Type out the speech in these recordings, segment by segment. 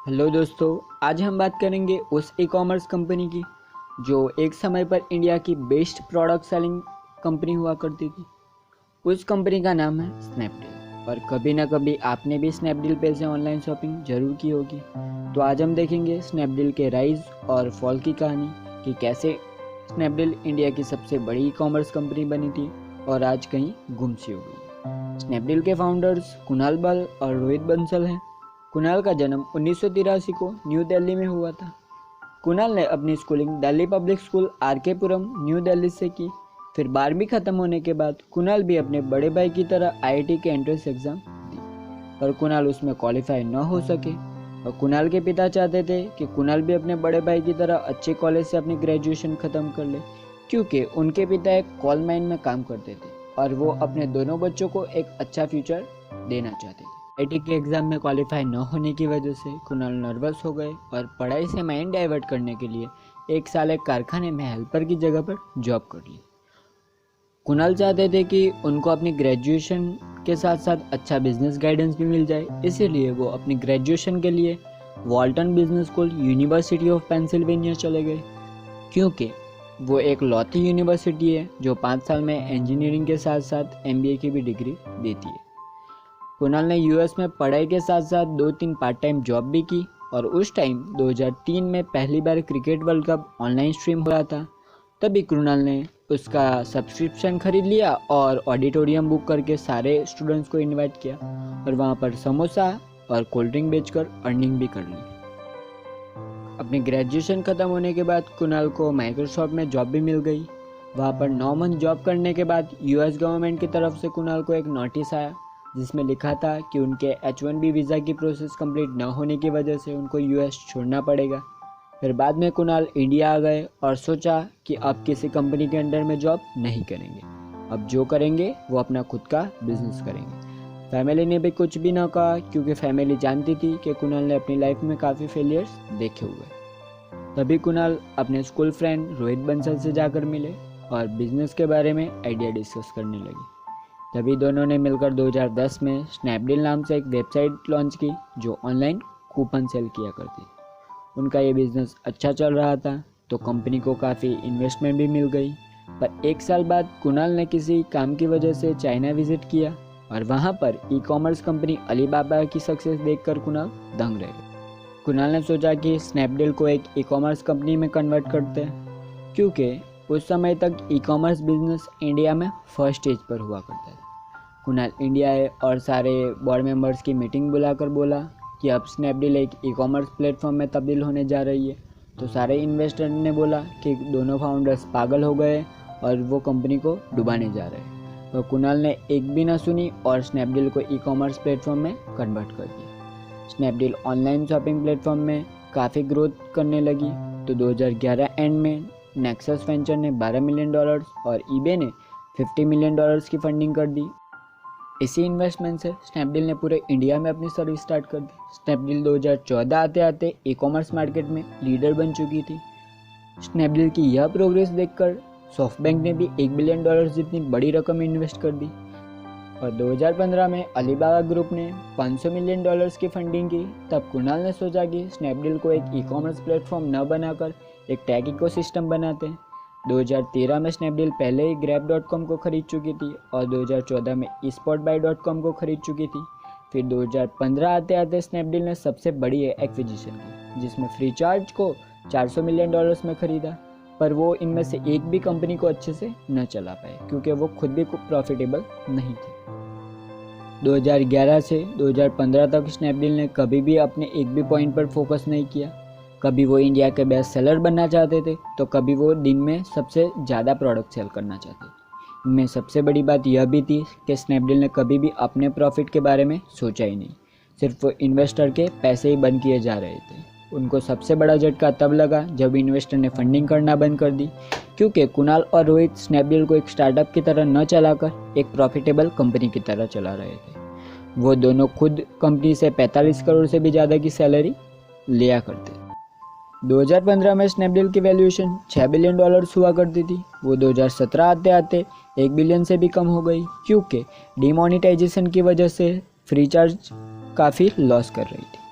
Hello दोस्तों, आज हम बात करेंगे उस ई कॉमर्स कंपनी की जो एक समय पर इंडिया की बेस्ट प्रोडक्ट सेलिंग कंपनी हुआ करती थी। उस कंपनी का नाम है स्नैपडील। और कभी ना कभी आपने भी स्नैपडील पे से ऑनलाइन शॉपिंग जरूर की होगी। तो आज हम देखेंगे स्नैपडील के राइज और फॉल की कहानी कि कैसे स्नैपडील इंडिया की सबसे बड़ी ई कॉमर्स कंपनी बनी थी और आज कहीं गुम सी हो गई। स्नैपडील के फाउंडर्स कुणाल बल और रोहित बंसल हैं। कुणाल का जन्म 1983 को न्यू दिल्ली में हुआ था। कुणाल ने अपनी schooling Delhi public school RK Puram new Delhi से की। फिर 12वीं खत्म होने के बाद कुणाल भी अपने बड़े भाई की तरह आईआईटी के एंट्रेंस एग्जाम दी, पर कुणाल उसमें क्वालिफाई न हो सके। और कुणाल के पिता चाहते थे कि कुणाल भी अपने बड़े भाई की तरह अच्छे कॉलेज से अपनी ग्रेजुएशन खत्म कर ले, क्योंकि उनके पिता एक कोल माइन में काम करते थे और वो अपने दोनों बच्चों को एक अच्छा फ्यूचर देना चाहते थे। आईआईटी के एग्ज़ाम में क्वालिफाई न होने की वजह से कुणाल नर्वस हो गए और पढ़ाई से माइंड डाइवर्ट करने के लिए एक साल एक कारखाने में हेल्पर की जगह पर जॉब कर ली। कुणाल चाहते थे कि उनको अपनी ग्रेजुएशन के साथ साथ अच्छा बिजनेस गाइडेंस भी मिल जाए, इसीलिए वो अपनी ग्रेजुएशन के लिए वॉल्टन business school university of Pennsylvania चले गए, क्योंकि वो एक लौती यूनिवर्सिटी है जो 5 साल में इंजीनियरिंग के साथ साथ एमबीए की भी डिग्री देती है। कुणाल ने यूएस में पढ़ाई के साथ साथ 2-3 पार्ट टाइम जॉब भी की और उस टाइम 2003 में पहली बार cricket world cup online stream हो रहा था। तभी कुणाल ने उसका सब्सक्रिप्शन खरीद लिया और ऑडिटोरियम बुक करके सारे स्टूडेंट्स को इनवाइट किया और वहाँ पर समोसा और कोल्ड ड्रिंक बेचकर अर्निंग भी कर ली। अपनी ग्रेजुएशन ख़त्म होने के बाद कुणाल को माइक्रोसॉफ्ट में जॉब भी मिल गई। वहाँ पर 9 मंथ जॉब करने के बाद यूएस गवर्नमेंट की तरफ से कुणाल को एक नोटिस आया जिसमें लिखा था कि उनके H1B वीज़ा की प्रोसेस कंप्लीट न होने की वजह से उनको यूएस छोड़ना पड़ेगा। फिर बाद में कुणाल इंडिया आ गए और सोचा कि अब किसी कंपनी के अंडर में जॉब नहीं करेंगे, अब जो करेंगे वो अपना खुद का बिजनेस करेंगे। फैमिली ने भी कुछ भी ना कहा, क्योंकि फैमिली जानती थी कि कुणाल ने अपनी लाइफ में काफ़ी फेलियर्स देखे हुए। तभी कुणाल अपने स्कूल फ्रेंड रोहित बंसल से जाकर मिले और बिजनेस के बारे में आइडिया डिस्कस करने लगे। तभी दोनों ने मिलकर 2010 में स्नैपडील नाम से एक वेबसाइट लॉन्च की जो ऑनलाइन कूपन सेल किया करती थी। उनका ये बिज़नेस अच्छा चल रहा था तो कंपनी को काफ़ी इन्वेस्टमेंट भी मिल गई। पर 1 साल बाद कुणाल ने किसी काम की वजह से चाइना विजिट किया और वहाँ पर ई कॉमर्स कंपनी अलीबाबा की सक्सेस देखकर कुणाल दंग रह गए। कुणाल ने सोचा कि स्नैपडील को एक ई कॉमर्स कंपनी में कन्वर्ट करते हैं, क्योंकि उस समय तक ई कॉमर्स बिजनेस इंडिया में फर्स्ट स्टेज पर हुआ करता था। कुणाल इंडिया आए और सारे बोर्ड मेंबर्स की मीटिंग बुलाकर बोला कि अब स्नैपडील एक ई कॉमर्स प्लेटफॉर्म में तब्दील होने जा रही है। तो सारे इन्वेस्टर ने बोला कि दोनों फाउंडर्स पागल हो गए और वो कंपनी को डुबाने जा रहे हैं। तो कुणाल ने एक भी ना सुनी और स्नैपडील को ई कॉमर्स प्लेटफॉर्म में कन्वर्ट कर दिया। स्नैपडील ऑनलाइन शॉपिंग प्लेटफॉर्म में काफ़ी ग्रोथ करने लगी। तो 2011 एंड में नेक्सस वेंचर ने $12 मिलियन और ईबे ने $50 मिलियन की फंडिंग कर दी। इसी इन्वेस्टमेंट से स्नैपडील ने पूरे इंडिया में अपनी सर्विस स्टार्ट कर दी। स्नैपडील 2014 आते आते ई कॉमर्स मार्केट में लीडर बन चुकी थी। स्नैपडील की यह प्रोग्रेस देखकर सॉफ्टबैंक ने भी $1 बिलियन जितनी बड़ी रकम इन्वेस्ट कर दी। और 2015 में अलीबाबा ग्रुप ने $500 मिलियन की फंडिंग की। तब कुणाल ने सोचा कि स्नैपडील को एक ई कॉमर्स प्लेटफॉर्म न बनाकर एक टैग इकोसिस्टम बनाते हैं। 2013 में स्नैपडील पहले ही grab.com को खरीद चुकी थी और 2014 में esportbuy.com को खरीद चुकी थी। फिर 2015 आते आते स्नैपडील ने सबसे बड़ी एक्विजिशन की, जिसमें फ्रीचार्ज को $400 मिलियन में खरीदा। पर वो इनमें से एक भी कंपनी को अच्छे से न चला पाए, क्योंकि वो खुद भी प्रॉफिटेबल नहीं थे। 2011 से 2015 तक स्नैपडील ने कभी भी अपने एक भी पॉइंट पर फोकस नहीं किया। कभी वो इंडिया के बेस्ट सेलर बनना चाहते थे तो कभी वो दिन में सबसे ज़्यादा प्रोडक्ट सेल करना चाहते थे। इनमें सबसे बड़ी बात यह भी थी कि स्नैपडील ने कभी भी अपने प्रॉफिट के बारे में सोचा ही नहीं, सिर्फ वो इन्वेस्टर के पैसे ही बंद किए जा रहे थे। उनको सबसे बड़ा झटका तब लगा जब इन्वेस्टर ने फंडिंग करना बंद कर दी, क्योंकि कुणाल और रोहित स्नैपडील को एक स्टार्टअप की तरह न चलाकर एक प्रॉफिटेबल कंपनी की तरह चला रहे थे। वो दोनों खुद कंपनी से 45 करोड़ से भी ज़्यादा की सैलरी लिया करते थे। 2015 में स्नैपडील की वैल्यूएशन $6 बिलियन हुआ करती थी। वो 2017 आते आते 1 बिलियन से भी कम हो गई, क्योंकि डिमोनेटाइजेशन की वजह से फ्रीचार्ज काफ़ी लॉस कर रही थी।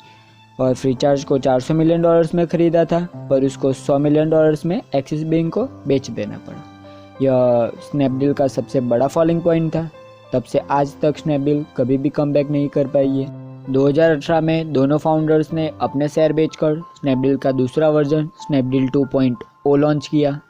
और फ्रीचार्ज को $400 मिलियन में ख़रीदा था, पर उसको $100 मिलियन में एक्सिस बैंक को बेच देना पड़ा। यह स्नैपडील का सबसे बड़ा फॉलिंग पॉइंट था। तब से आज तक स्नैपडील कभी भी कमबैक नहीं कर पाई है। 2018 में दोनों फाउंडर्स ने अपने शेयर बेचकर स्नैपडील का दूसरा वर्जन स्नैपडील 2.0 लॉन्च किया।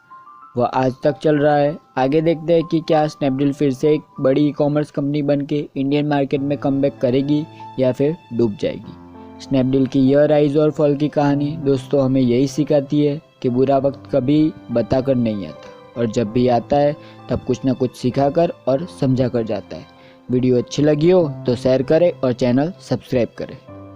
वह आज तक चल रहा है। आगे देखते हैं कि क्या स्नैपडील फिर से एक बड़ी ई कॉमर्स कंपनी बन के इंडियन मार्केट में कमबैक करेगी या फिर डूब जाएगी। स्नैपडील की यह राइज और फॉल की कहानी दोस्तों हमें यही सिखाती है कि बुरा वक्त कभी बताकर नहीं आता, और जब भी आता है तब कुछ ना कुछ सिखाकर और समझा कर जाता है। वीडियो अच्छी लगी हो तो शेयर करें और चैनल सब्सक्राइब करें।